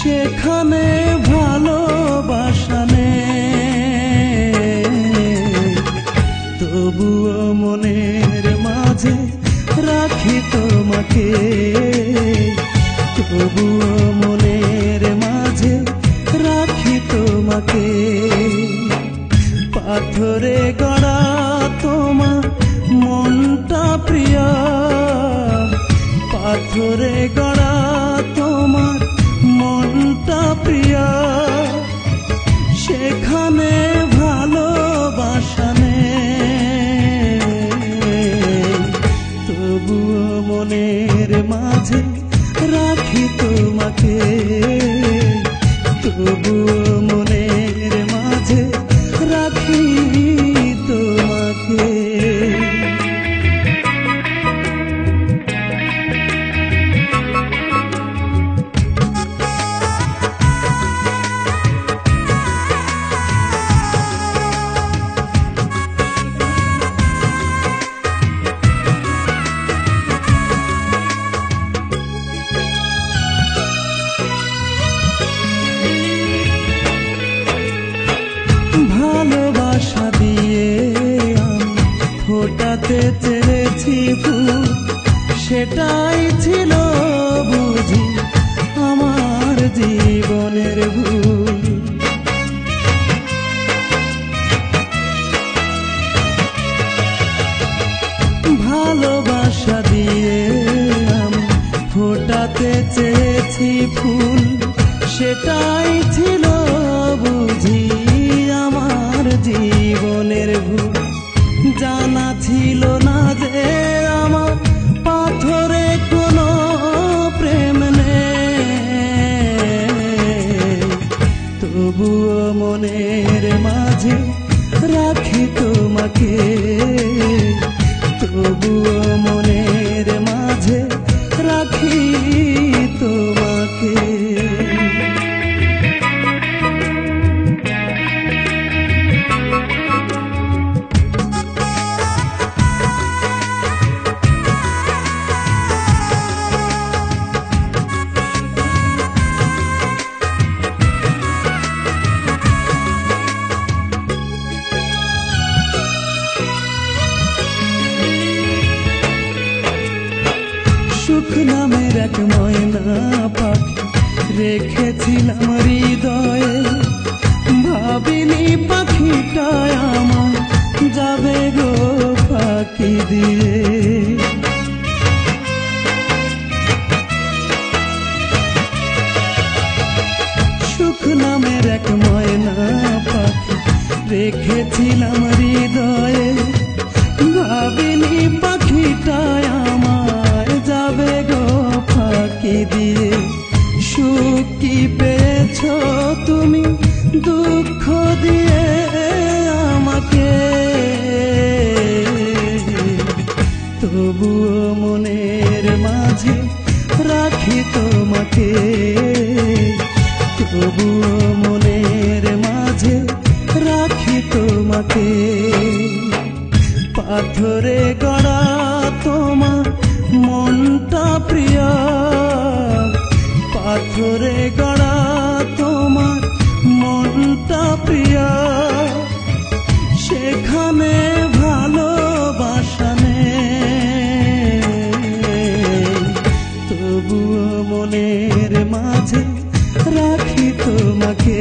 সেখানে ভালোবাসা নেই, তবুও মনের মাঝে রাখি তোমাকে, তবুও মনের মাঝে রাখি তোমাকে। পাথরে গড়া তোমার মনটা প্রিয়, পাথরে গড়া তোমার মনটা প্রিয়, সেখানে ভালোবাসা নেই, তবুও মনের মাঝে রাখি তোমাকে, তবুও মনের মাঝে রাখি তোমাকে। ভালোবাসা দিয়ে আমি ফোটাতে চেয়েছি ফুল, সেটাই ছিল বুঝি আমার জীবনের ভুল। ভালোবাসা দিয়ে আমি ফোটাতে চেয়েছি ফুল, সেটাই ছিল বুঝি আমার জীবনের ভুল। জানা ছিল না যে আমার পাথরে কোনো প্রেম নেই, তবুও মনের মাঝে রাখি তোমাকে, তবুও মনের মাঝে রাখি তোমাকে। সুখ নামের এক ময়না পাখি রেখেছিলাম হৃদয়ে, ভাবিনি পাখিটা আমার যাবে গো ফাঁকি দিয়ে। সুখ নামের এক ময়না পাখি রেখেছিলাম হৃদয়ে, ভাবিনি পাখিটা আমার যাবে গো ফাঁকি দিয়ে। সুখ কি পেয়েছ তুমি দুঃখ দিয়ে আমাকে, তবুও মনের মাঝে রাখি তোমাকে, তবুও মনের মাঝে রাখি তোমাকে। পাথরে গড়া তোমার মনটা প্রিয়, পাথরে গড়া তোমার মনটা প্রিয়, সেখানে ভালোবাসা নেই, তবুও মনের মাঝে রাখি তোমাকে।